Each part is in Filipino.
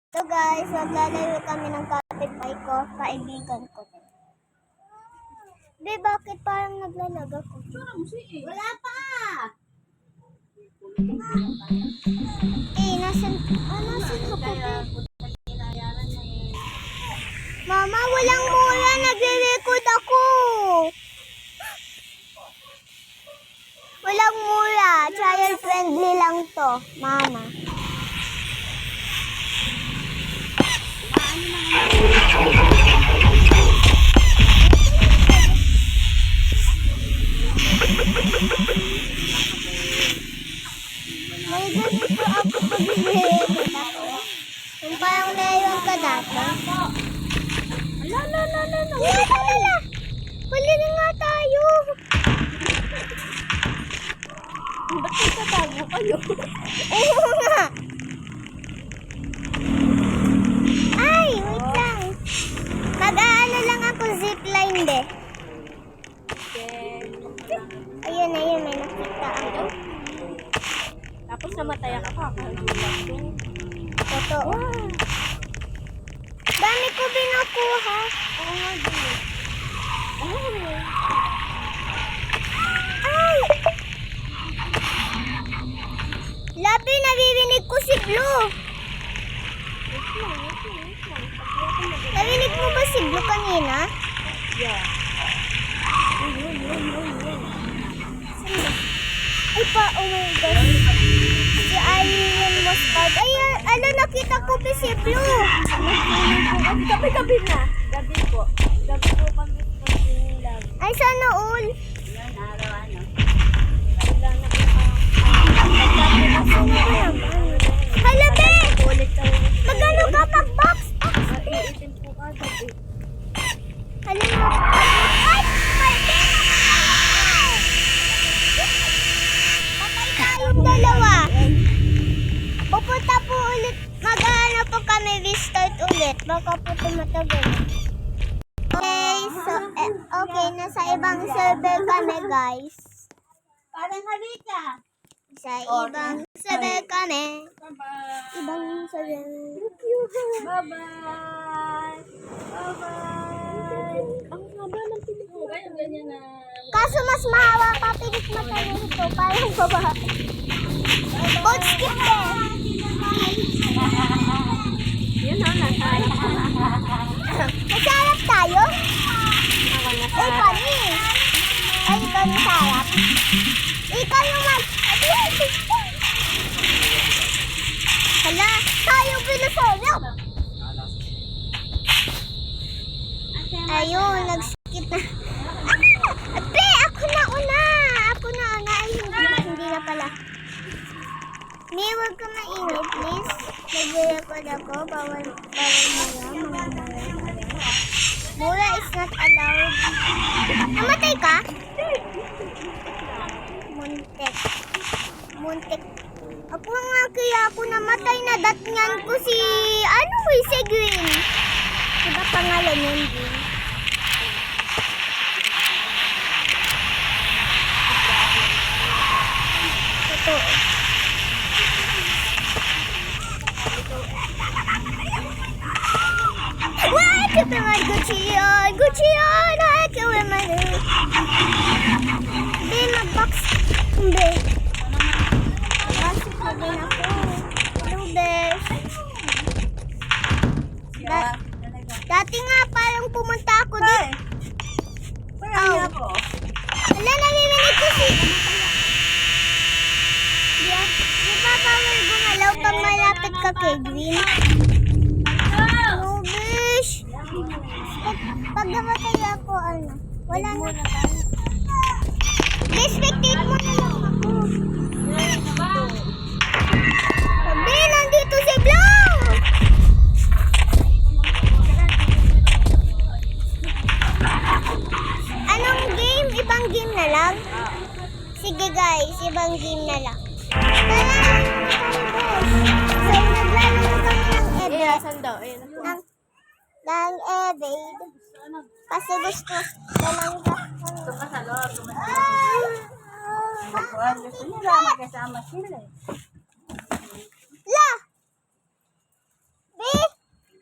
So guys, maglalayo kami ng kapitbahay ko, kaibigan ko. Di, bakit parang naglalag ako? Wala pa! Nasan ka po? Mama, walang mura, nagre-record ako. Walang mura, child friendly lang to, mama. May ganito ako pag-record ako. Yung parang layong ka dati. Wala. Huli na nga tayo. Ba't nagtatago kayo? Oo nga. Ay, wait lang. Mag-aano lang ako zipline de. Ayun, may nakita ako. Tapos namatay ka pa. Totoo. Dami ko binakuha. Oo nga din. Ay! Labi, naririnig ko si Blue. Narinig mo ba si Blue kanina? Yeah. Ay pa, oh my God. Si Alien Mustard. Ay, ala, nakita ko ba si Blue? Gabi na. Gabi po kami pag-ilang. Ay, sana all. Yan, araw-ano. Wala na po Hala, be! Magano ka pag-box? Iitin po ka gabi. Hala na. Ay! Patay tayong dalawa. Pupunta po ulit. Mag-ano po kami, restart ulit. Baka po tumatagal. Okay, so, okay, nasa ibang server kami, guys. Parang halika. Sa ibang server kami. Bye-bye. Ibang server. Bye-bye. Bye-bye. Ang haba ng pilik mo. Ganyan na. Kaso mas mahawa pa pilit mata nito. Parang baba. Boat skip eh. Yun na, nasarap. Masarap tayo? Ako Ay, nasarap. kami. Ay, ikaw masarap. Ikaw yung Hala, tayo pinasarap. Ayun, nag-skip na. Ate, ako na una. Ay, hindi na pala. May huwag ka maingay, please. Nag-record ako. Bawal mura. Mura is not allowed. Namatay ka? Muntik. Ako nga kaya ako namatay na datngan ko si si Green. Diba pangalan yun, Green? Totoo. What? Ito nga, Gucci yun! Ay, kawin man. Hindi, mag-box. Hindi. Kasi sabi na ko. Hello, bes. Dati nga, parang pumunta ako dito. Parang nga po. Wala, narinig ko si... Di ba bawal gumalaw pag malapit ka kay Green? Oh, bish! Pag namatay ako, wala na. Respectate mo na lang ako. Sabi, nandito si Blue! Anong game? Ibang game na lang? Sige guys, ibang game na lang. Tara! So, naglalaro kami ng evade. Asan daw? Ayan. Ng evade. Kasi gusto na lang Ito ka sa loob. Gusto nila magkasama sila eh. La! Bis!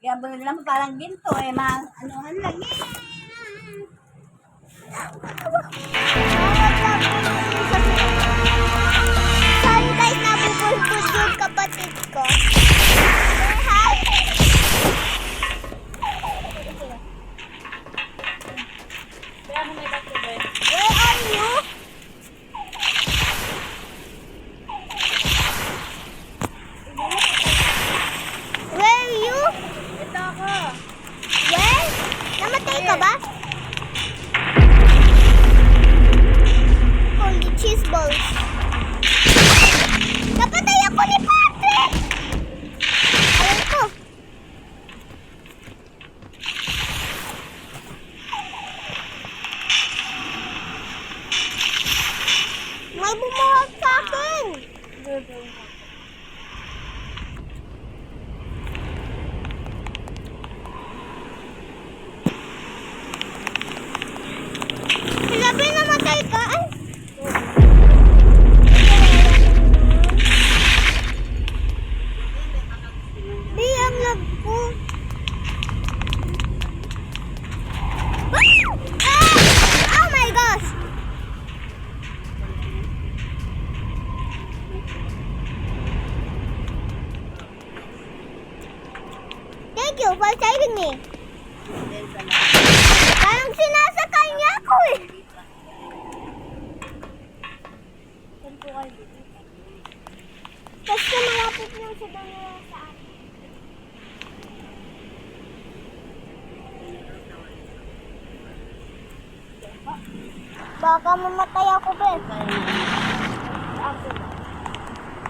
Kaya bumili lang parang ginto eh, anuhan lang eh. Sorry guys, nabubulbul yung kapatid ko. Say hi. Kaya mo may basketball. Where are you? Where are you? Ito ako. Where? Namatay ka ba? Holy cheese balls. Napatay ako ni Patrick! Alam ko. May bumuhag sa akin. Sabi namatay ka. Ay. Di, ang love ko. Ah! Oh my gosh! Thank you for saving me. Parang sinasakay niya ako eh. Kasi malapit lang sa dalawa sa akin. Baka mamatay ako, Ben. Ako na.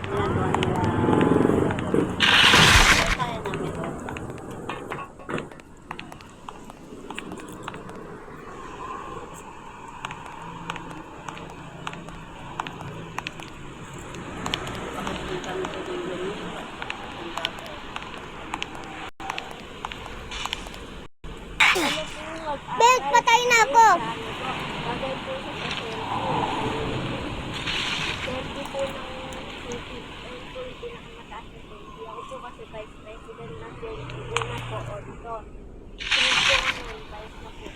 Ginagawa nila. Kaya namin ito. Ben, patay na ako. Bagay po sa SL. Pwede po ng city. Ayun po yung pinakamataas na city. Ako po kasi vice president ng JLP. Una po auditor. Sunod po ngayon, vice na po.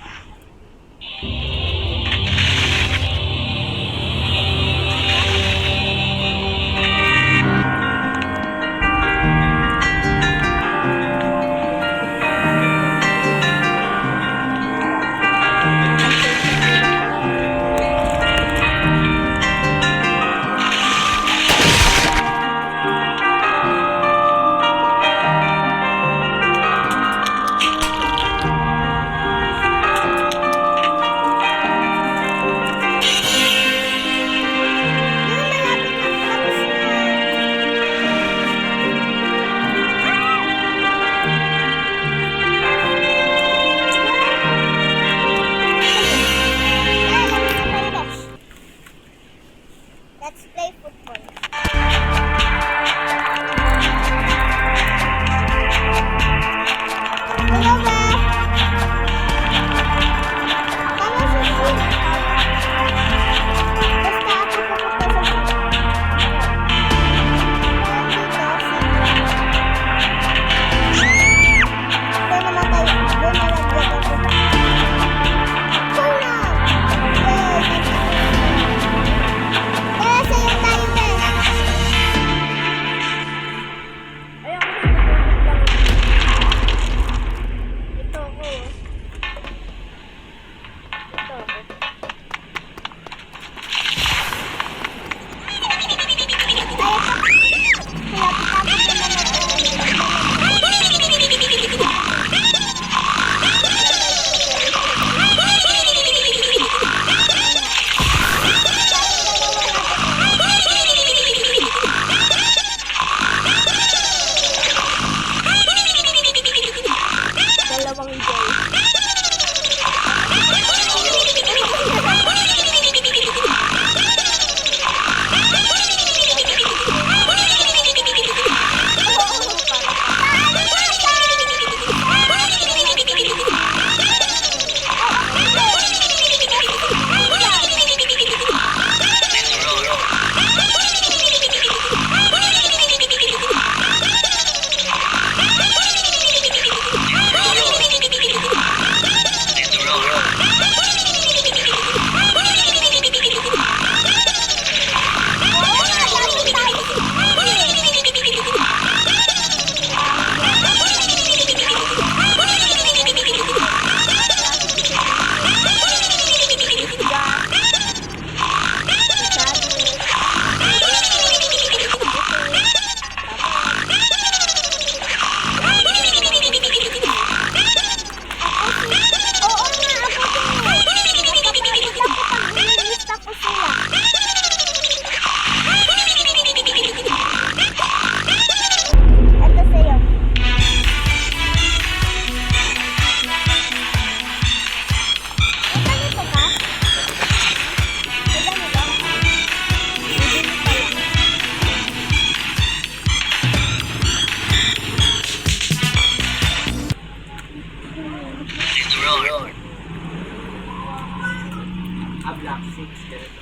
Black 6, ganito.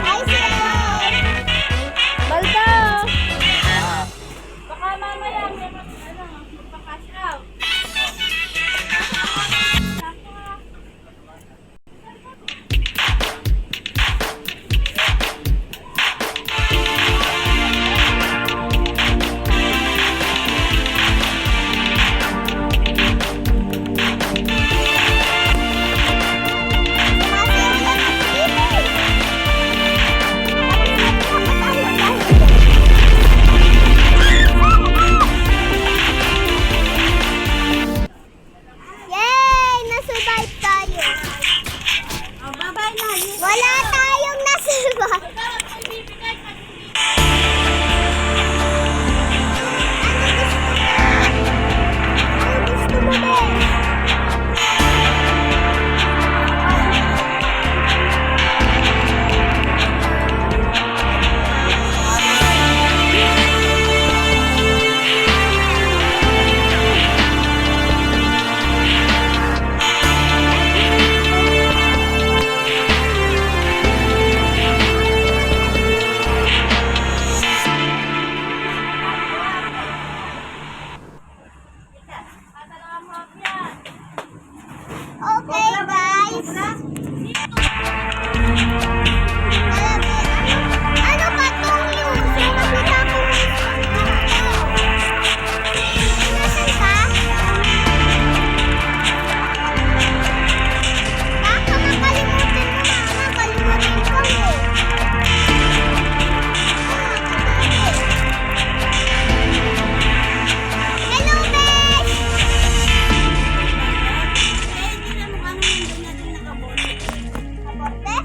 Ay, Baldo! Baka mamaya may magpapass out. Yay! Na-survive tayo. Oh, bye-bye na. Wala tayong na-survive. Ano gusto mo, Bes? Okay, guys. Ano ba itong news? Nakita ko Nasaan ka? Baka makalimutan mo, Mama. Kalimutan ko mo. Hello, Besh! Kabote?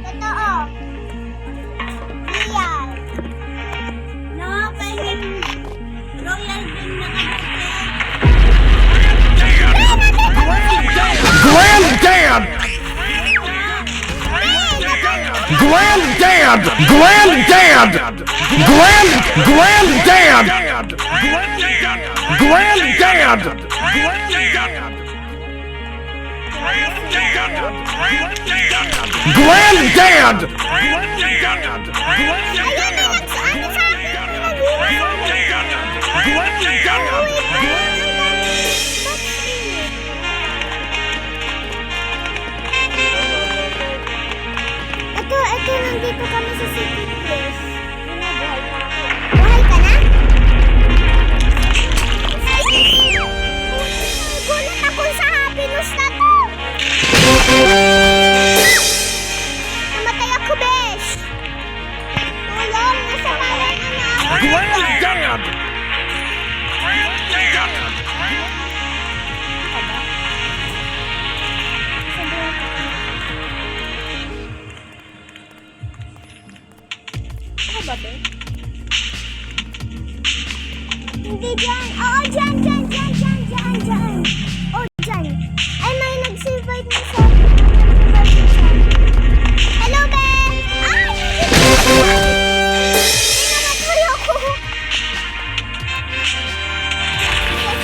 Totoo. Real. No, pwedeng royal din na Granddad! Granddad! Granddad! Granddad! Granddad! Granddad! Ayun na nagsaano sa akin. Ito, nandito kami sa city place. Buhay ka na? Gulat ako sa happiness na to. Namatay ako, Besh. Tulong, nasa bayan na ako. Granddad! Ano ba, be? Hindi dyan. Oo, dyan. Oh, dyan. Ay, may nag-survive na sa... Hello, be! Ay! Hindi namatay ako. Yes,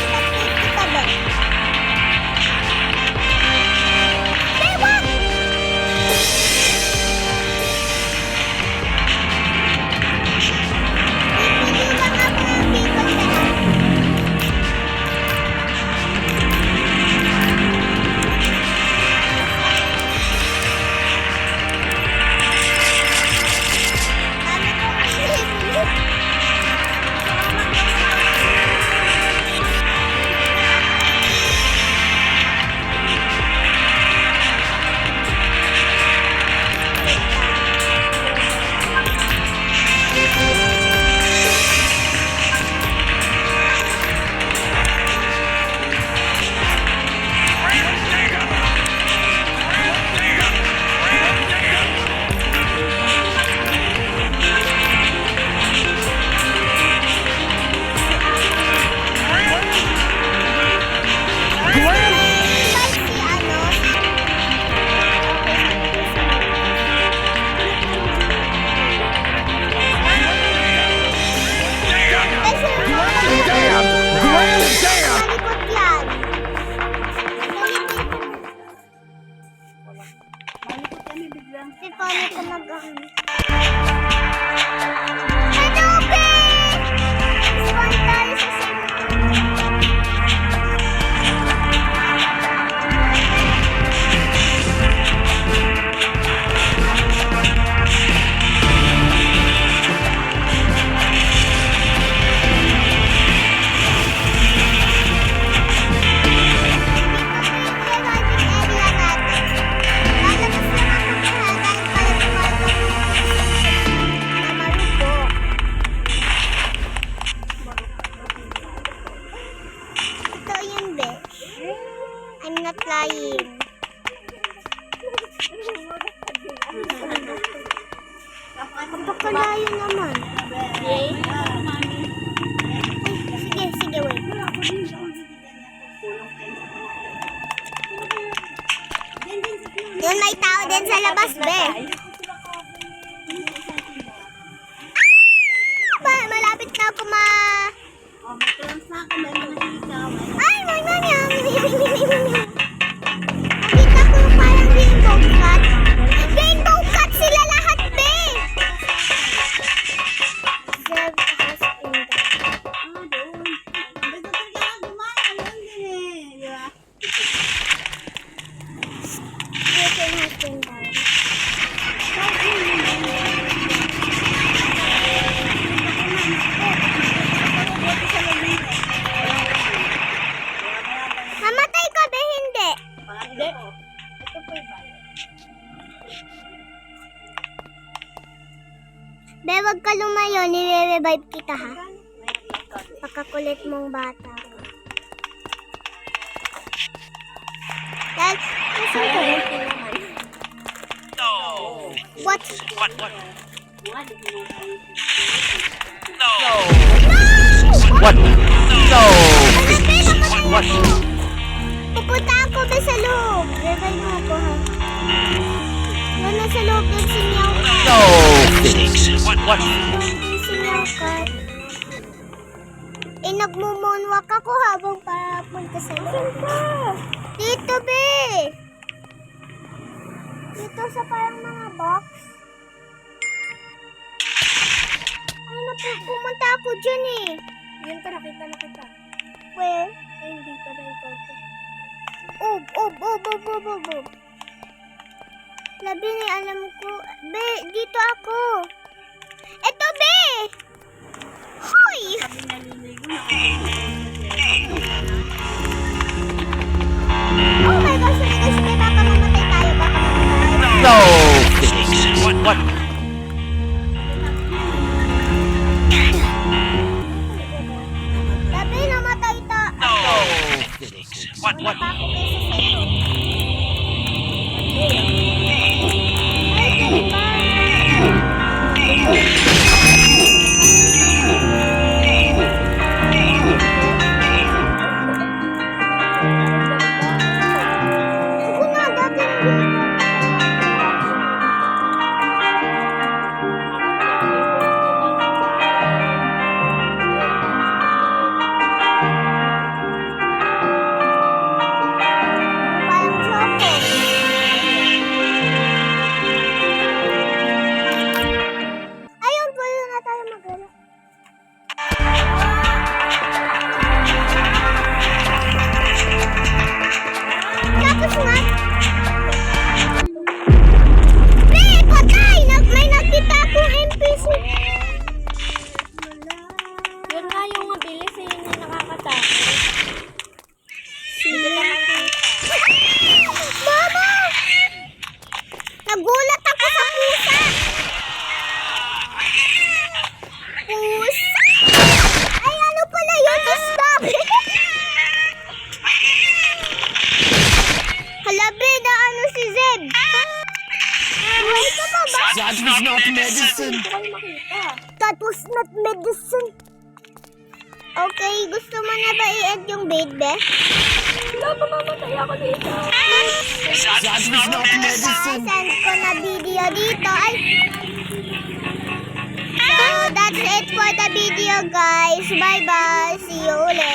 not flying. Napakalayo naman. Yay. Sige, wait. Yun, may tao din sa labas, be. Malapit na ako Ay, may manyang! Nakita ko parang rainbow cat. Rainbow cat sila lahat, be! Zev has been down. Griffin has been down. Namatay ka ba? Hindi. Hindi. Ito po yung bayo. Be, wag ka lumayo. Nire-revive kita, ha? Pagkakulit mong bata. Dahil, nasaan ka ba? What? What? No! What? Pupunta ako ba sa loob? Revive mo ako, ha? Yan, nasa loob din si Meow Cat. No! Phoenix. What? Si Meow Cat. Nagmumoonwalk ako habang papunta sa loob. Dito, be! Dito sa parang mga box. Ay, pumunta ako dyan, eh. Yun pa, nakita na kita. Where? Ay, hindi pa na ikaw to. Ob. Labi na alam ko. Be, dito ako. Eto, be! Hoy! Sabi naliligo na. Oh my gosh, be, baka mamatay tayo, No! Phoenix. What? Labi, namatay ta. No! Phoenix. What? Ako kaysa sa'yo. Ay, diba? Ako na, dati parang choco. Ayun, pwede na tayo mag-alak. Tapos nga. Pre, patay! May nakita akong NPC. Yun nga yung mabilis, eh, yun yung nakakatakot. Hindi ka makita. Mama! Nagulat ako sa pusa. Pusa? Ay, ano pala yun? Stop! Halabi na ano si Zeb. Buhay ka pa ba? That was not medicine. Hindi ko kayo makita. That was not medicine. Okay, gusto mo na ba i-end yung bait, be? Wala, mamamatay ako dito. That was not medicine. Send ko na video dito. Ay. So, that's it for the video, guys. Bye-bye. See you ulit.